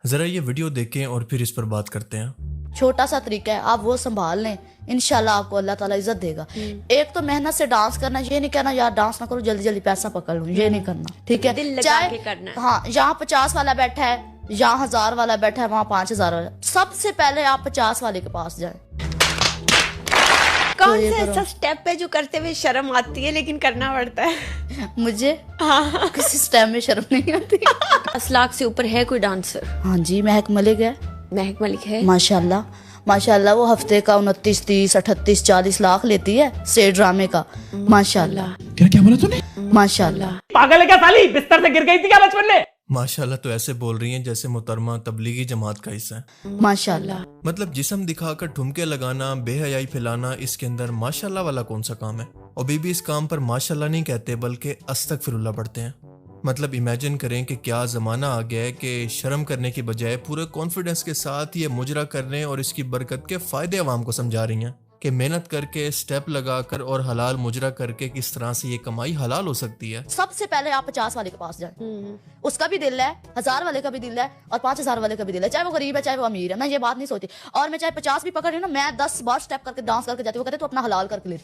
ذرا یہ ویڈیو دیکھیں اور پھر اس پر بات کرتے ہیں۔ چھوٹا سا طریقہ ہے، آپ وہ سنبھال لیں، انشاءاللہ آپ کو اللہ تعالیٰ عزت دے گا۔ ایک تو محنت سے ڈانس کرنا، یہ نہیں کہنا یار ڈانس نہ کرو جلدی جلدی پیسہ پکڑ لوں، یہ نہیں کرنا، ٹھیک ہے؟ دل لگا کے کرنا۔ ہاں، یہاں 50 والا بیٹھا ہے، یہاں 1000 والا بیٹھا ہے، وہاں 5000 والا، سب سے پہلے آپ 50 والے کے پاس جائیں۔ کون سا ایسا سٹیپ ہے جو کرتے ہوئے شرم آتی ہے لیکن کرنا پڑتا ہے؟ مجھے کسی سٹیپ میں شرم نہیں آتی۔ 10 لاکھ سے اوپر ہے کوئی ڈانسر؟ ہاں جی، مہک ملک ہے، مہک ملک ہے، ماشاءاللہ ماشاءاللہ، وہ ہفتے کا 29 30 38 40 لاکھ لیتی ہے اسٹیج ڈرامے کا، ماشاءاللہ۔ کیا بولا تو نے؟ ماشاءاللہ۔ پاگل ہے کیا سالی؟ بستر سے گر گئی تھی کیا بچپن میں؟ ماشاءاللہ تو ایسے بول رہی ہیں جیسے محترمہ تبلیغی جماعت کا حصہ ہے۔ ماشاءاللہ۔ مطلب جسم دکھا کر ٹھمکے لگانا، بے حیائی پھیلانا، اس کے اندر ماشاءاللہ والا کون سا کام ہے؟ اور بی اس کام پر ماشاءاللہ نہیں کہتے بلکہ استغفراللہ پڑھتے ہیں۔ مطلب امیجن کریں کہ کیا زمانہ آ گیا ہے کہ شرم کرنے کی بجائے پورے کانفیڈنس کے ساتھ یہ مجرا کرنے اور اس کی برکت کے فائدے عوام کو سمجھا رہی ہیں کہ محنت کر کے سٹیپ لگا کر اور حلال مجرا کر کے کس طرح سے یہ کمائی حلال ہو سکتی ہے۔ سب سے پہلے آپ 50 والے کے پاس جائیں، اس کا بھی دل ہے، 1000 والے کا بھی دل ہے، اور 5000 والے کا بھی دل ہے، چاہے وہ غریب ہے چاہے وہ امیر ہے، میں یہ بات نہیں سوچتی۔ اور میں چاہے 50 بھی پکڑ رہی ہوں نا، میں 10 بار سٹیپ کر کے ڈانس کر کے جاتی ہوں، وہ کہتے تو اپنا حلال کر کے لے۔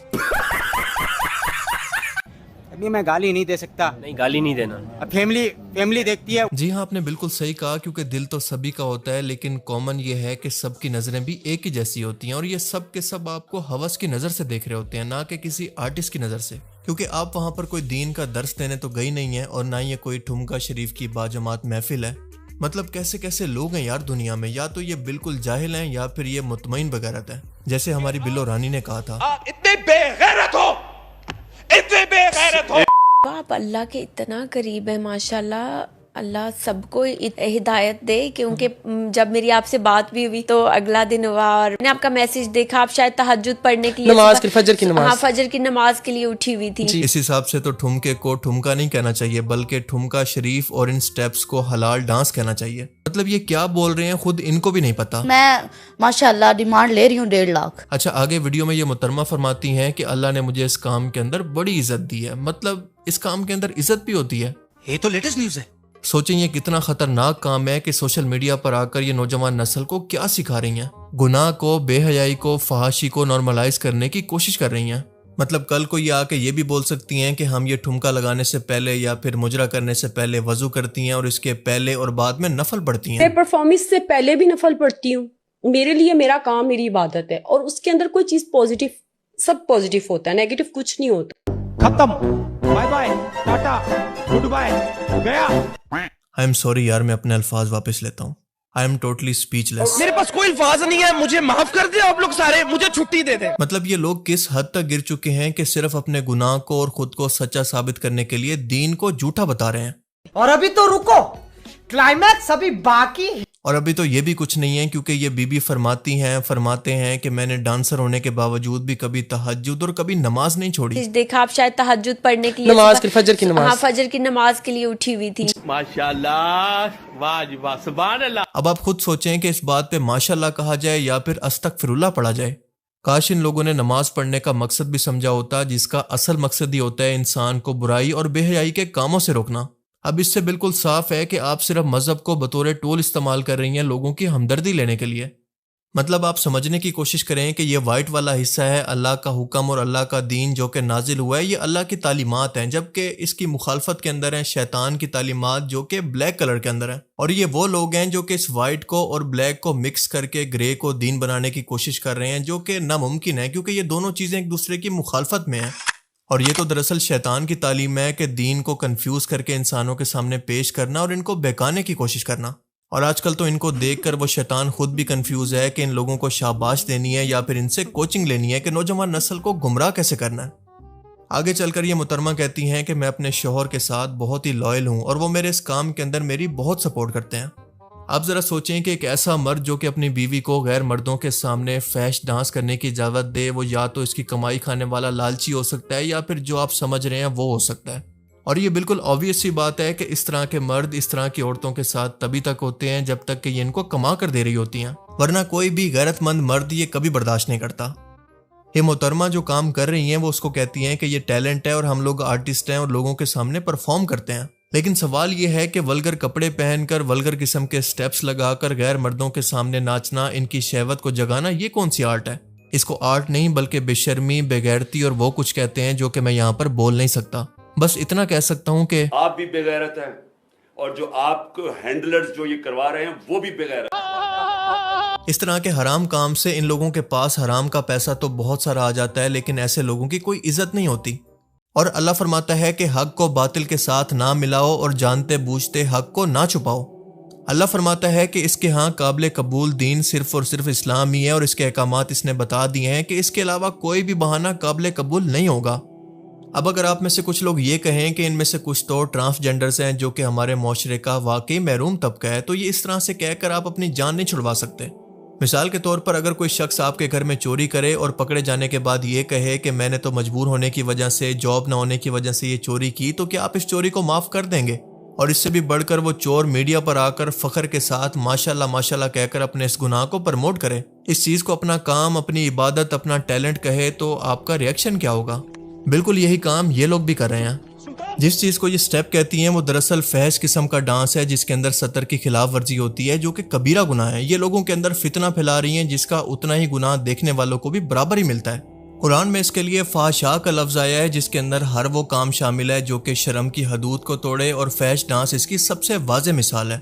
ابھی میں گالی نہیں دے سکتا، نہیں گالی نہیں دینا، اب فیملی دیکھتی ہے۔ جی ہاں، آپ نے بالکل صحیح کہا، کیونکہ دل تو سبھی کا ہوتا ہے، لیکن کامن یہ ہے کہ سب کی نظریں بھی ایک ہی جیسی ہوتی ہیں، اور یہ سب کے سب آپ کو ہوس کی نظر سے دیکھ رہے ہوتے ہیں، نہ کہ کسی آرٹسٹ کی نظر سے، کیونکہ آپ وہاں پر کوئی دین کا درس دینے تو گئی نہیں ہے، اور نہ یہ کوئی ٹھمکا شریف کی باجماعت محفل ہے۔ مطلب کیسے کیسے لوگ ہیں یار دنیا میں، یا تو یہ بالکل جاہل ہیں یا پھر یہ مطمئن بغیرت ہے، جیسے ہماری بلو رانی نے کہا تھا۔ اتنے بے غیرت ہو، اتنے بے غیرت ہو۔ آپ اللہ کے اتنا قریب ہے، ماشاءاللہ، اللہ سب کو ہدایت دے، کیونکہ جب میری آپ سے بات بھی ہوئی تو اگلا دن ہوا اور میں نے آپ کا میسج دیکھا، آپ شاید تہجد پڑھنے کے لیے نماز کی فجر کی نماز، ہاں فجر کی نماز کے لیے اٹھی ہوئی تھی۔ اس حساب سے تو ٹھمکے کو ٹھمکا نہیں کہنا چاہیے بلکہ ٹھمکا شریف اور ان سٹیپس کو حلال ڈانس کہنا چاہیے۔ مطلب یہ کیا بول رہے ہیں خود ان کو بھی نہیں پتا۔ میں ماشاءاللہ ڈیمانڈ لے رہی ہوں 1.5 لاکھ۔ اچھا، آگے ویڈیو میں یہ محترمہ فرماتی ہیں کہ اللہ نے مجھے اس کام کے اندر بڑی عزت دی ہے۔ مطلب اس کام کے اندر عزت بھی ہوتی ہے؟ یہ تو لیٹسٹ نیوز ہے۔ سوچیں یہ کتنا خطرناک کام ہے کہ سوشل میڈیا پر آ کر یہ نوجوان نسل کو کیا سکھا رہی ہیں، گناہ کو، بے حیائی کو، فحاشی کو نارملائز کرنے کی کوشش کر رہی ہیں۔ مطلب کل کو یہ آ کے یہ بھی بول سکتی ہیں کہ ہم یہ ٹھمکا لگانے سے پہلے یا پھر مجرا کرنے سے پہلے وضو کرتی ہیں اور اس کے پہلے اور بعد میں نفل پڑھتی ہیں۔ میں پرفارمنس سے پہلے بھی نفل پڑھتی ہوں، میرے لیے میرا کام میری عبادت ہے، اور اس کے اندر کوئی چیز پازیٹیو، سب پازیٹیو ہوتا ہے، نیگیٹو کچھ نہیں ہوتا۔ ختم، bye bye, tata, goodbye, گیا۔ آئی ایم سوری یار، میں اپنے الفاظ واپس لیتا ہوں۔ آئی ایم ٹوٹلی اسپیچ لیس۔ میرے پاس کوئی الفاظ نہیں ہے، مجھے معاف کر دیں آپ لوگ سارے، مجھے چھٹی دے دیں۔ مطلب یہ لوگ کس حد تک گر چکے ہیں کہ صرف اپنے گناہ کو اور خود کو سچا ثابت کرنے کے لیے دین کو جھوٹا بتا رہے ہیں۔ اور ابھی تو رکو، کلائمیکس ابھی باقی ہے۔ اور ابھی تو یہ بھی کچھ نہیں ہے، کیونکہ یہ بی بی فرماتے ہیں کہ میں نے ڈانسر ہونے کے باوجود بھی کبھی تہجد اور کبھی نماز نہیں چھوڑی۔ دیکھا، آپ شاید تہجد پڑھنے کے لیے نماز کی فجر کی نماز، ہاں فجر کی نماز کے لیے اٹھی ہوئی تھی۔ ماشاءاللہ، واہ جی واہ، سبحان اللہ۔ اب آپ خود سوچیں کہ اس بات پہ ماشاءاللہ کہا جائے یا پھر استغفراللہ پڑھا جائے۔ کاش ان لوگوں نے نماز پڑھنے کا مقصد بھی سمجھا ہوتا، جس کا اصل مقصد ہی ہوتا ہے انسان کو برائی اور بے حیائی کے کاموں سے روکنا۔ اب اس سے بالکل صاف ہے کہ آپ صرف مذہب کو بطور ٹول استعمال کر رہی ہیں لوگوں کی ہمدردی لینے کے لیے۔ مطلب آپ سمجھنے کی کوشش کریں کہ یہ وائٹ والا حصہ ہے اللہ کا حکم اور اللہ کا دین جو کہ نازل ہوا ہے، یہ اللہ کی تعلیمات ہیں، جبکہ اس کی مخالفت کے اندر ہیں شیطان کی تعلیمات جو کہ بلیک کلر کے اندر ہیں، اور یہ وہ لوگ ہیں جو کہ اس وائٹ کو اور بلیک کو مکس کر کے گرے کو دین بنانے کی کوشش کر رہے ہیں، جو کہ ناممکن ہے کیونکہ یہ دونوں چیزیں ایک دوسرے کی مخالفت میں ہیں۔ اور یہ تو دراصل شیطان کی تعلیم ہے کہ دین کو کنفیوز کر کے انسانوں کے سامنے پیش کرنا اور ان کو بہکانے کی کوشش کرنا۔ اور آج کل تو ان کو دیکھ کر وہ شیطان خود بھی کنفیوز ہے کہ ان لوگوں کو شاباش دینی ہے یا پھر ان سے کوچنگ لینی ہے کہ نوجوان نسل کو گمراہ کیسے کرنا ہے۔ آگے چل کر یہ محترمہ کہتی ہیں کہ میں اپنے شوہر کے ساتھ بہت ہی لائل ہوں اور وہ میرے اس کام کے اندر میری بہت سپورٹ کرتے ہیں۔ آپ ذرا سوچیں کہ ایک ایسا مرد جو کہ اپنی بیوی کو غیر مردوں کے سامنے فیش ڈانس کرنے کی اجازت دے، وہ یا تو اس کی کمائی کھانے والا لالچی ہو سکتا ہے یا پھر جو آپ سمجھ رہے ہیں وہ ہو سکتا ہے۔ اور یہ بالکل آبویس سی بات ہے کہ اس طرح کے مرد اس طرح کی عورتوں کے ساتھ تبھی تک ہوتے ہیں جب تک کہ یہ ان کو کما کر دے رہی ہوتی ہیں، ورنہ کوئی بھی غیرت مند مرد یہ کبھی برداشت نہیں کرتا۔ یہ محترمہ جو کام کر رہی ہیں وہ اس کو کہتی ہیں کہ یہ ٹیلنٹ ہے اور ہم لوگ آرٹسٹ ہیں اور لوگوں کے سامنے پرفارم کرتے ہیں، لیکن سوال یہ ہے کہ ولگر کپڑے پہن کر ولگر قسم کے سٹیپس لگا کر غیر مردوں کے سامنے ناچنا، ان کی شہوت کو جگانا، یہ کون سی آرٹ ہے؟ اس کو آرٹ نہیں بلکہ بے شرمی، بے غیرتی اور وہ کچھ کہتے ہیں جو کہ میں یہاں پر بول نہیں سکتا۔ بس اتنا کہہ سکتا ہوں کہ آپ بھی بے غیرت ہیں اور جو آپ کو ہینڈلرز جو یہ کروا رہے ہیں وہ بھی بے غیرت ہیں۔ اس طرح کے حرام کام سے ان لوگوں کے پاس حرام کا پیسہ تو بہت سارا آ جاتا ہے، لیکن ایسے لوگوں کی کوئی عزت نہیں ہوتی۔ اور اللہ فرماتا ہے کہ حق کو باطل کے ساتھ نہ ملاؤ اور جانتے بوجھتے حق کو نہ چھپاؤ۔ اللہ فرماتا ہے کہ اس کے ہاں قابل قبول دین صرف اور صرف اسلام ہی ہے، اور اس کے احکامات اس نے بتا دیے ہیں کہ اس کے علاوہ کوئی بھی بہانہ قابل قبول نہیں ہوگا۔ اب اگر آپ میں سے کچھ لوگ یہ کہیں کہ ان میں سے کچھ تو ٹرانسجینڈرز ہیں جو کہ ہمارے معاشرے کا واقعی محروم طبقہ ہے، تو یہ اس طرح سے کہہ کر آپ اپنی جان نہیں چھڑوا سکتے۔ مثال کے طور پر اگر کوئی شخص آپ کے گھر میں چوری کرے اور پکڑے جانے کے بعد یہ کہے کہ میں نے تو مجبور ہونے کی وجہ سے، جاب نہ ہونے کی وجہ سے یہ چوری کی، تو کیا آپ اس چوری کو معاف کر دیں گے؟ اور اس سے بھی بڑھ کر وہ چور میڈیا پر آ کر فخر کے ساتھ ماشاءاللہ ماشاءاللہ کہہ کر اپنے اس گناہ کو پرموٹ کرے، اس چیز کو اپنا کام، اپنی عبادت، اپنا ٹیلنٹ کہے، تو آپ کا ریئیکشن کیا ہوگا؟ بالکل یہی کام یہ لوگ بھی کر رہے ہیں۔ جس چیز کو یہ سٹیپ کہتی ہیں وہ دراصل فحش قسم کا ڈانس ہے جس کے اندر سطر کی خلاف ورزی ہوتی ہے، جو کہ کبیرہ گناہ ہے۔ یہ لوگوں کے اندر فتنہ پھیلا رہی ہیں جس کا اتنا ہی گناہ دیکھنے والوں کو بھی برابر ہی ملتا ہے۔ قرآن میں اس کے لیے فحشاء کا لفظ آیا ہے جس کے اندر ہر وہ کام شامل ہے جو کہ شرم کی حدود کو توڑے، اور فحش ڈانس اس کی سب سے واضح مثال ہے۔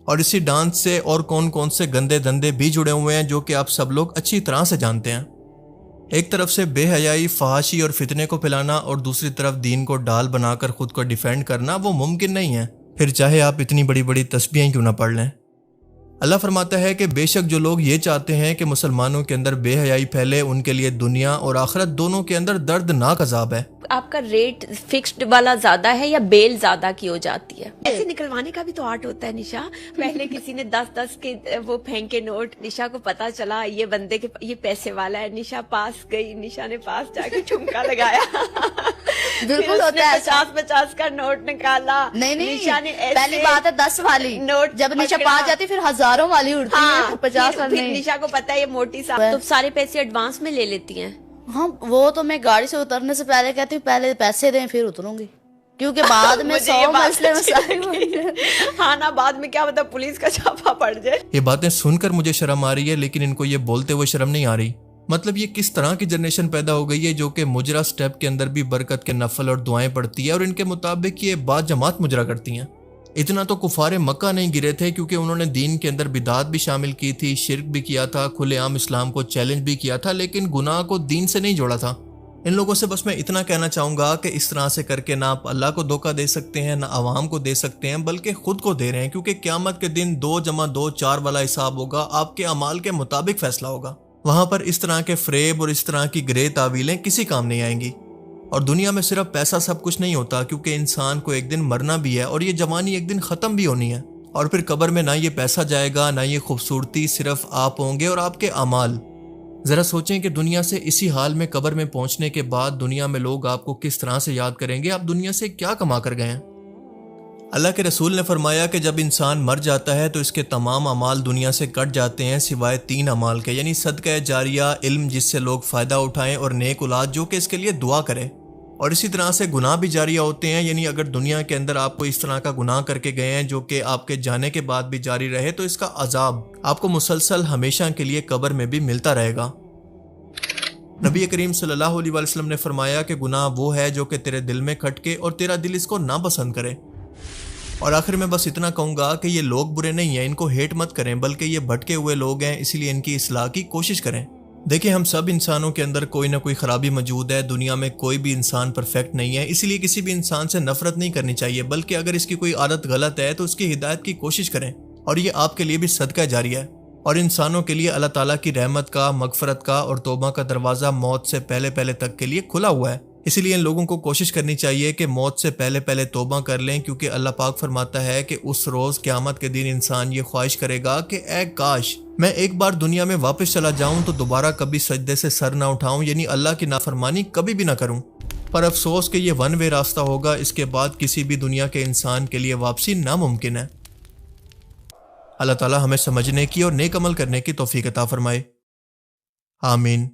اور اسی ڈانس سے اور کون کون سے گندے دھندے بھی جڑے ہوئے ہیں جو کہ آپ سب لوگ اچھی طرح سے جانتے ہیں۔ ایک طرف سے بے حیائی، فحاشی اور فتنے کو پھیلانا، اور دوسری طرف دین کو ڈال بنا کر خود کو ڈیفینڈ کرنا، وہ ممکن نہیں ہے، پھر چاہے آپ اتنی بڑی بڑی تسبیحیں کیوں نہ پڑھ لیں۔ اللہ فرماتا ہے کہ بے شک جو لوگ یہ چاہتے ہیں کہ مسلمانوں کے اندر بے حیائی پھیلے، ان کے لیے دنیا اور آخرت دونوں کے اندر دردناک عذاب ہے۔ آپ کا ریٹ فکسڈ والا زیادہ ہے یا بیل زیادہ کی ہو جاتی ہے؟ ایسے نکلوانے کا بھی تو آرٹ ہوتا ہے نشا۔ پہلے کسی نے 10-10 کے وہ پھینکے نوٹ، نشا کو پتا چلا یہ بندے کے یہ پیسے والا ہے، نشا پاس گئی، نشا نے پاس جا کے ٹھمکا لگایا، بالکل ہوتا ہے۔ 50-50 کا نوٹ نکالا، نہیں نشا نے پہلی بات ہے 10 والی نوٹ، جب نشا پاس جاتی پھر ہزاروں والی اڑتی ہے، 50 والی پھر نشا کو پتا ہے یہ موٹی سا، تو سارے پیسے ایڈوانس میں لے لیتی ہیں۔ ہاں وہ تو میں گاڑی سے اترنے سے پہلے کہتی ہوں پہلے پیسے دیں پھر اتروں گی، کیونکہ بعد میں 100 مسئلے مسائل۔ ہاں نا، بعد میں کیا پتا پولیس کا چھاپا پڑ جائے۔ یہ باتیں سن کر مجھے شرم آ رہی ہے، لیکن ان کو یہ بولتے ہوئے شرم نہیں آ رہی۔ مطلب یہ کس طرح کی جنریشن پیدا ہو گئی ہے جو کہ مجرا سٹیپ کے اندر بھی برکت کے نفل اور دعائیں پڑھتی ہے، اور ان کے مطابق یہ بات جماعت مجرا کرتی ہیں۔ اتنا تو کفار مکہ نہیں گرے تھے، کیونکہ انہوں نے دین کے اندر بدعات بھی شامل کی تھی، شرک بھی کیا تھا، کھلے عام اسلام کو چیلنج بھی کیا تھا، لیکن گناہ کو دین سے نہیں جوڑا تھا۔ ان لوگوں سے بس میں اتنا کہنا چاہوں گا کہ اس طرح سے کر کے نہ آپ اللہ کو دھوکہ دے سکتے ہیں، نہ عوام کو دے سکتے ہیں، بلکہ خود کو دے رہے ہیں، کیونکہ قیامت کے دن 2+2=4 والا حساب ہوگا، آپ کے اعمال کے مطابق فیصلہ ہوگا۔ وہاں پر اس طرح کے فریب اور اس طرح کی گرے تعویلیں کسی کام نہیں آئیں گی۔ اور دنیا میں صرف پیسہ سب کچھ نہیں ہوتا، کیونکہ انسان کو ایک دن مرنا بھی ہے، اور یہ جوانی ایک دن ختم بھی ہونی ہے، اور پھر قبر میں نہ یہ پیسہ جائے گا، نہ یہ خوبصورتی، صرف آپ ہوں گے اور آپ کے اعمال۔ ذرا سوچیں کہ دنیا سے اسی حال میں قبر میں پہنچنے کے بعد دنیا میں لوگ آپ کو کس طرح سے یاد کریں گے، آپ دنیا سے کیا کما کر گئے ہیں۔ اللہ کے رسول نے فرمایا کہ جب انسان مر جاتا ہے تو اس کے تمام اعمال دنیا سے کٹ جاتے ہیں سوائے 3 اعمال کے، یعنی صدقہ جاریہ، علم جس سے لوگ فائدہ اٹھائیں، اور نیک اولاد جو کہ اس کے لیے دعا کرے۔ اور اسی طرح سے گناہ بھی جاریہ ہوتے ہیں، یعنی اگر دنیا کے اندر آپ کو اس طرح کا گناہ کر کے گئے ہیں جو کہ آپ کے جانے کے بعد بھی جاری رہے، تو اس کا عذاب آپ کو مسلسل ہمیشہ کے لیے قبر میں بھی ملتا رہے گا۔ نبی کریم صلی اللہ علیہ وسلم نے فرمایا کہ گناہ وہ ہے جو کہ تیرے دل میں کھٹکے اور تیرا دل اس کو ناپسند کرے۔ اور آخر میں بس اتنا کہوں گا کہ یہ لوگ برے نہیں ہیں، ان کو ہیٹ مت کریں، بلکہ یہ بھٹکے ہوئے لوگ ہیں، اسی لیے ان کی اصلاح کی کوشش کریں۔ دیکھیں ہم سب انسانوں کے اندر کوئی نہ کوئی خرابی موجود ہے، دنیا میں کوئی بھی انسان پرفیکٹ نہیں ہے، اسی لیے کسی بھی انسان سے نفرت نہیں کرنی چاہیے، بلکہ اگر اس کی کوئی عادت غلط ہے تو اس کی ہدایت کی کوشش کریں، اور یہ آپ کے لیے بھی صدقہ جاریہ ہے، اور انسانوں کے لیے اللہ تعالیٰ کی رحمت کا، مغفرت کا اور توبہ کا دروازہ موت سے پہلے پہلے تک کے لیے کھلا ہوا ہے۔ اسی لیے ان لوگوں کو کوشش کرنی چاہیے کہ موت سے پہلے پہلے توبہ کر لیں، کیونکہ اللہ پاک فرماتا ہے کہ اس روز قیامت کے دن انسان یہ خواہش کرے گا کہ اے کاش میں ایک بار دنیا میں واپس چلا جاؤں تو دوبارہ کبھی سجدے سے سر نہ اٹھاؤں، یعنی اللہ کی نافرمانی کبھی بھی نہ کروں۔ پر افسوس کہ یہ ون وے راستہ ہوگا، اس کے بعد کسی بھی دنیا کے انسان کے لیے واپسی ناممکن ہے۔ اللہ تعالیٰ ہمیں سمجھنے کی اور نیک عمل کرنے کی توفیق عطا فرمائے، آمین۔